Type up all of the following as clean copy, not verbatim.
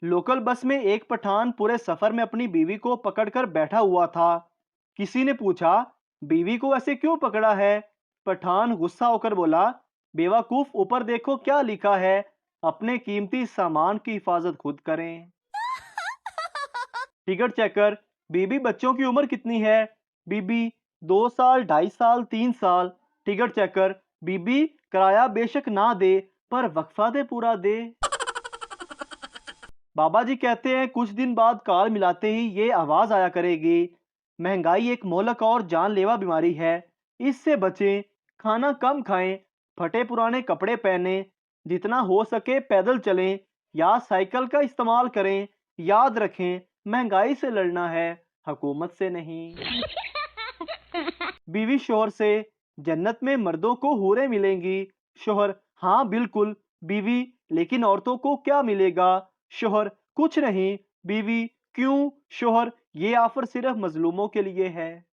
Local bus में एक पठान पूरे सफर में अपनी बीवी को पकड़कर बैठा हुआ था। किसी ने पूछा, बीवी को ऐसे क्यों पकड़ा है? पठान गुस्सा होकर बोला, बेवकूफ, ऊपर देखो क्या लिखा है, अपने कीमती सामान की हिफाजत खुद करें। टिकट चेकर, बीबी बच्चों की उम्र कितनी है? बीबी, 2 साल, 2.5 साल, 3 साल। टिकट चेकर, बीबी, किराया बेशक ना दे पर वक्फा दे पूरा दे। बाबा जी कहते हैं कुछ दिन बाद काल मिलाते ही ये आवाज आया करेगी, महंगाई एक मोहलक और जानलेवा बीमारी है, इससे बचें, खाना कम खाएं, फटे पुराने कपड़े पहने, जितना हो सके पैदल चलें या साइकिल का इस्तेमाल करें। याद रखें, महंगाई से लड़ना है, हुकूमत से नहीं। बीवी शोहर से, जन्नत में मर्दों को हूरें मिलेंगी। शोहर, हाँ बिल्कुल। बीवी, लेकिन औरतों को क्या मिलेगा? शोहर, कुछ नहीं। बीवी, क्यों? शोहर, ये ऑफर सिर्फ मजलूमों के लिए है।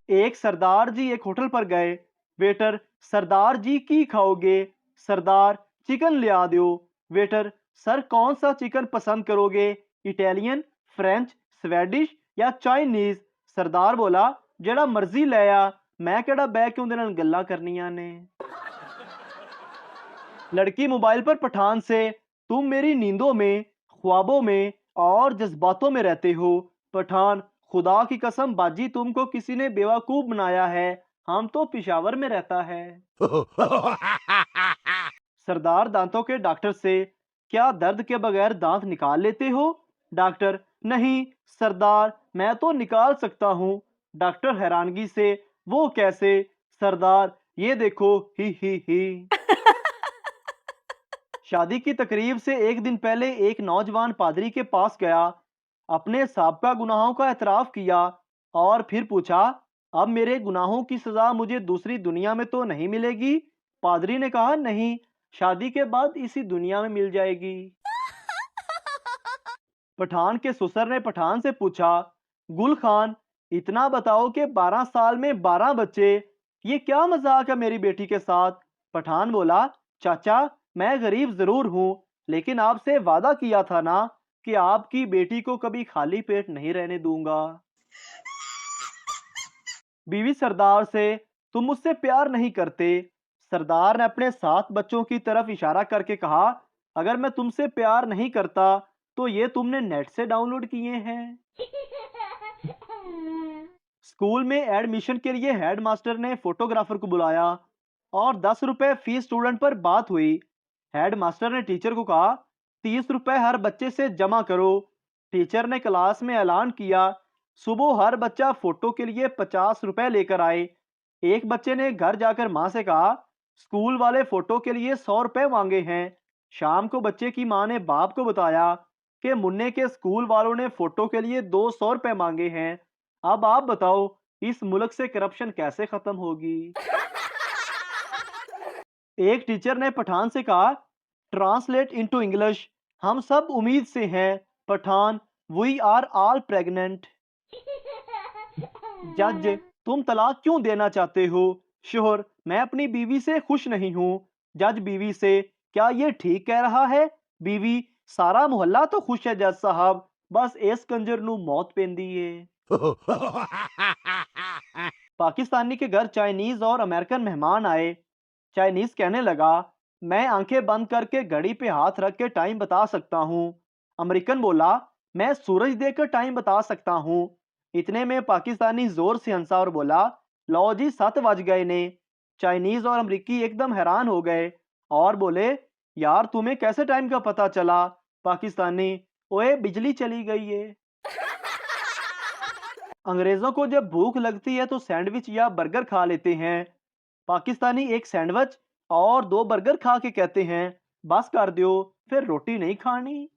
एक सरदार जी एक होटल पर गए। वेटर, सरदार जी की खाओगे? सरदार, चिकन ले आ दो। वेटर, सर कौन सा चिकन पसंद करोगे, इटालियन, फ्रेंच, स्वेडिश या चाइनीज? सरदार बोला, जेड़ा मर्जी ले आ, मैं केड़ा बह के उहदे नाल गल्लां करनियां ने। लड़की मोबाइल पर पठान से, तुम मेरी नींदों में, ख्वाबों में और जज्बातों में रहते हो। पठान, खुदा की कसम बाजी, तुमको किसी ने बेवकूफ बनाया है, हम तो पिशावर में रहता है। सरदार दांतों के डॉक्टर से, क्या दर्द के बगैर दांत निकाल लेते हो? डॉक्टर, नहीं सरदार, मैं तो निकाल सकता हूँ। डॉक्टर हैरानगी से, वो कैसे? सरदार, ये देखो, ही। शादी की तकरीब से एक दिन पहले एक नौजवान पादरी के पास गया, अपने साबका गुनाहों का एतराफ किया और फिर पूछा, अब मेरे गुनाहों की सजा मुझे दूसरी दुनिया में तो नहीं मिलेगी? पादरी ने कहा, नहीं, शादी के बाद इसी दुनिया में मिल जाएगी। पठान के ससुर ने पठान से पूछा, गुल खान, इतना बताओ कि 12 साल में 12 बच्चे, ये क्या मजाक है मेरी बेटी के साथ? पठान बोला, चाचा, मैं गरीब जरूर हूँ, लेकिन आपसे वादा किया था ना कि आपकी बेटी को कभी खाली पेट नहीं रहने दूंगा। बीवी सरदार से, तुम मुझसे प्यार नहीं करते। सरदार ने अपने 7 बच्चों की तरफ इशारा करके कहा, अगर मैं तुमसे प्यार नहीं करता तो ये तुमने नेट से डाउनलोड किए हैं। स्कूल में एडमिशन के लिए हेडमास्टर ने फोटोग्राफर को बुलाया और 10 रुपए फीस स्टूडेंट पर बात हुई। हेडमास्टर ने टीचर को कहा, 30 रुपए हर बच्चे से जमा करो। टीचर ने क्लास में ऐलान किया, सुबह हर बच्चा फोटो के लिए 50 रुपए लेकर आए। एक बच्चे ने घर जाकर माँ से कहा, स्कूल वाले फोटो के लिए 100 रुपए मांगे हैं। शाम को बच्चे की माँ ने बाप को बताया कि मुन्ने के स्कूल वालों ने फोटो के लिए 200 रुपए मांगे हैं। अब आप बताओ, इस मुल्क से करप्शन कैसे खत्म होगी? एक टीचर ने पठान से कहा, ट्रांसलेट इनटू इंग्लिश, हम सब उम्मीद से हैं। Pathan, we are all pregnant. जज, तुम तलाक क्यों देना चाहते हो? शोहर, मैं अपनी बीवी से खुश नहीं हूँ। जज बीवी से, क्या ये ठीक कह रहा है? बीवी, सारा मोहल्ला तो खुश है जज साहब, बस इस कंजर नू मौत पेंदी है। पाकिस्तानी के घर चाइनीज और अमेरिकन मेहमान आए। चाइनीज कहने लगा, मैं आंखें बंद करके घड़ी पे हाथ रख के टाइम बता सकता हूँ। अमेरिकन बोला, मैं सूरज देखकर टाइम बता सकता हूँ। इतने में पाकिस्तानी जोर से हंसा और बोला, लो जी, 7 बज गए ने। चाइनीज और अमरीकी एकदम हैरान हो गए और बोले, यार तुम्हें कैसे टाइम का पता चला? पाकिस्तानी, ओए बिजली चली गई है। अंग्रेजों को जब भूख लगती है तो सैंडविच या बर्गर खा लेते हैं। पाकिस्तानी एक सैंडविच और 2 बर्गर खा के कहते हैं, बस कर दियो, फिर रोटी नहीं खानी।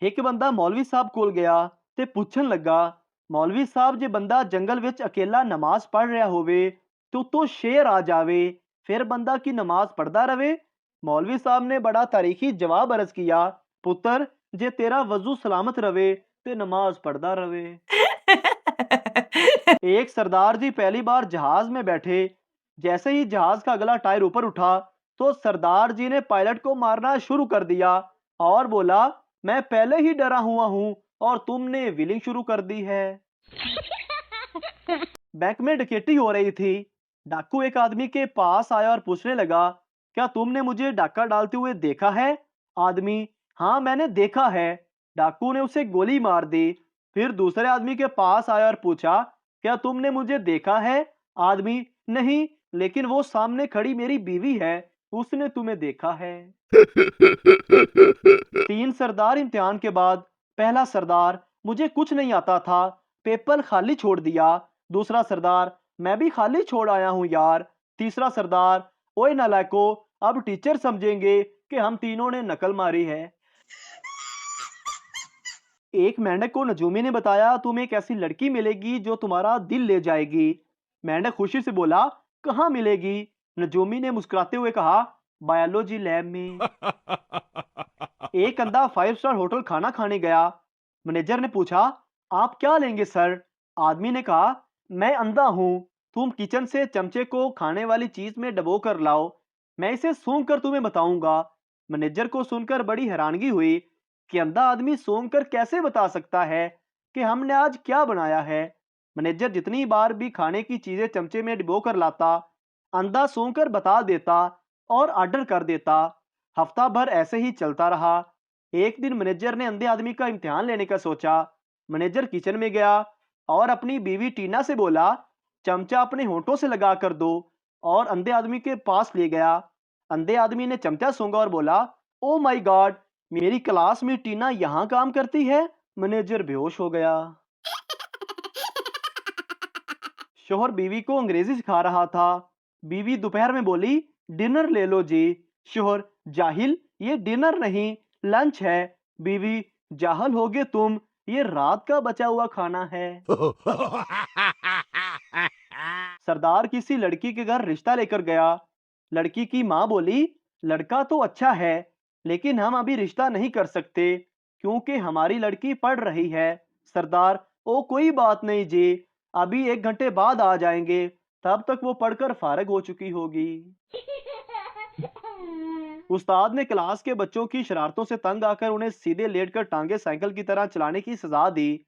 एक बंदा मौलवी साहब कोल गया ते पूछन लगा, मौलवी साहब, जे बंदा जंगल विच अकेला नमाज पढ़ रहा होवे ते उत्तों शेर आ जावे, फिर बंदा की नमाज पढ़दा रवे? मौलवी साहब ने बड़ा तारीखी जवाब अर्ज किया, पुत्र, जे तेरा वजू सलामत रवे ते नमाज पढ़दा रवे। एक सरदार जी पहली बार जहाज में बैठे। जैसे ही जहाज का अगला टायर ऊपर उठा तो सरदार जी ने पायलट को मारना शुरू कर दिया और बोला, मैं पहले ही डरा हुआ हूँ और तुमने व्हीलिंग शुरू कर दी है। बैंक में डकैती हो रही थी। डाकू एक आदमी के पास आया और पूछने लगा, क्या तुमने मुझे डाका डालते हुए देखा है? आदमी, हाँ मैंने देखा है। डाकू ने उसे गोली मार दी। फिर दूसरे आदमी के पास आया और पूछा, क्या तुमने मुझे देखा है? आदमी, नहीं, लेकिन वो सामने खड़ी मेरी बीवी है, उसने तुम्हें देखा है। 3 सरदार इम्तिहान के बाद। पहला सरदार, मुझे कुछ नहीं आता था, पेपर खाली छोड़ दिया। दूसरा सरदार, मैं भी खाली छोड़ आया हूँ यार। तीसरा सरदार, ओए नालायको, अब टीचर समझेंगे कि हम तीनों ने नकल मारी है। एक मेंढक को नजूमी ने बताया, तुम्हें एक ऐसी लड़की मिलेगी जो तुम्हारा दिल ले जाएगी। मेंढक खुशी से बोला, कहाँ मिलेगी? नजूमी ने मुस्कुराते हुए कहा, बायोलॉजी लैब में। एक अंधा 5 स्टार होटल खाना खाने गया। मैनेजर ने पूछा, आप क्या लेंगे सर? आदमी ने कहा, मैं अंधा हूँ, तुम किचन से चमचे को खाने वाली चीज में डबो कर लाओ, मैं इसे सूंघ कर तुम्हें बताऊंगा। मैनेजर को सुनकर बड़ी हैरानगी हुई कि अंधा आदमी सूंघ कर कैसे बता सकता है कि हमने आज क्या बनाया है। मैनेजर जितनी बार भी खाने की चीजें चमचे में डुबो कर लाता, अंधा सूंघ कर बता देता और ऑर्डर कर देता। हफ्ता भर ऐसे ही चलता रहा। एक दिन मैनेजर ने अंधे आदमी का इम्तिहान लेने का सोचा। मैनेजर किचन में गया और अपनी बीवी टीना से बोला, चमचा अपने होंठों से लगा कर दो, और अंधे आदमी के पास ले गया। अंधे आदमी ने चमचा सूंघा और बोला, ओ माय गॉड, मेरी क्लास में टीना यहाँ काम करती है। मैनेजर बेहोश हो गया। शोहर बीवी को अंग्रेजी सिखा रहा था। बीवी दोपहर में बोली, डिनर ले लो जी। शोहर, जाहिल, ये डिनर नहीं, लंच है। बीवी, जाहल होगे तुम, ये रात का बचा हुआ खाना है। सरदार किसी लड़की के घर रिश्ता लेकर गया। लड़की की माँ बोली, लड़का तो अच्छा है, लेकिन हम अभी रिश्ता नहीं कर सकते क्योंकि हमारी लड़की पढ़ रही है। सरदार, ओ कोई बात नहीं जी, अभी 1 घंटे बाद आ जाएंगे, तब तक वो पढ़कर फारिग हो चुकी होगी। उस्ताद ने क्लास के बच्चों की शरारतों से तंग आकर उन्हें सीधे लेटकर टांगे साइकिल की तरह चलाने की सजा दी।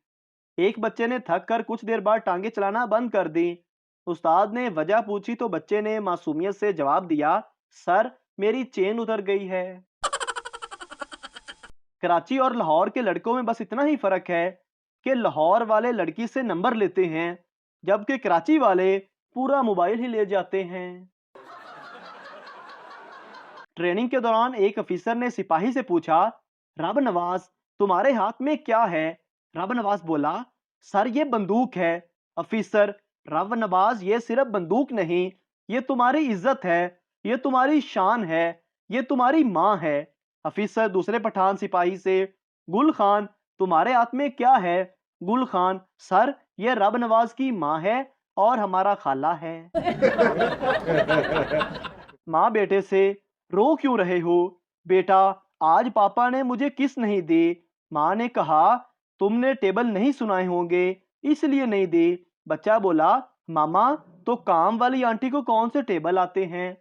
एक बच्चे ने थक कर कुछ देर बाद टांगे चलाना बंद कर दी। उस्ताद ने वजह पूछी तो बच्चे ने मासूमियत से जवाब दिया, सर मेरी चेन उतर गई है। कराची और लाहौर के लड़कों में बस इतना ही फर्क है कि लाहौर वाले लड़की से नंबर लेते हैं, जबकि कराची वाले पूरा मोबाइल ही ले जाते हैं। ट्रेनिंग के दौरान एक अफीसर ने सिपाही से पूछा, रब नवाज, तुम्हारे हाथ में क्या है? रब नवाज बोला, सर ये बंदूक है। अफीसर, रब नवाज, ये सिर्फ बंदूक नहीं, ये तुम्हारी इज्जत है, ये तुम्हारी शान है, ये तुम्हारी माँ है। अफीसर दूसरे पठान सिपाही से, गुल खान, तुम्हारे हाथ में क्या है? गुल खान, सर ये रब नवाज की माँ है और हमारा खाला है। माँ बेटे से, रो क्यों रहे हो? बेटा, आज पापा ने मुझे किस नहीं दी। माँ ने कहा, तुमने टेबल नहीं सुनाए होंगे इसलिए नहीं दी। बच्चा बोला, मामा तो काम वाली आंटी को कौन से टेबल आते हैं?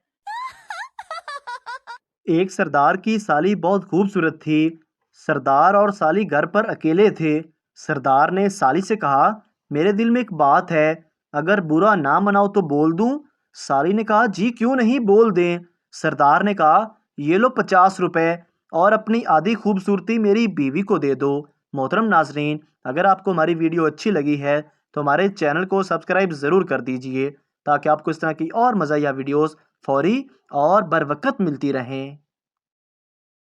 एक सरदार की साली बहुत खूबसूरत थी। सरदार और साली घर पर अकेले थे। सरदार ने साली से कहा, मेरे दिल में एक बात है, अगर बुरा ना मनाओ तो बोल दूं? साली ने कहा, जी क्यों नहीं, बोल दें। सरदार ने कहा, ये लो 50 रुपए और अपनी आधी खूबसूरती मेरी बीवी को दे दो। मोहतरम नाजरीन, अगर आपको हमारी वीडियो अच्छी लगी है तो हमारे चैनल को सब्सक्राइब ज़रूर कर दीजिए ताकि आपको इस तरह की और मज़ाहिया वीडियोस फौरी और बर वक्त मिलती रहें।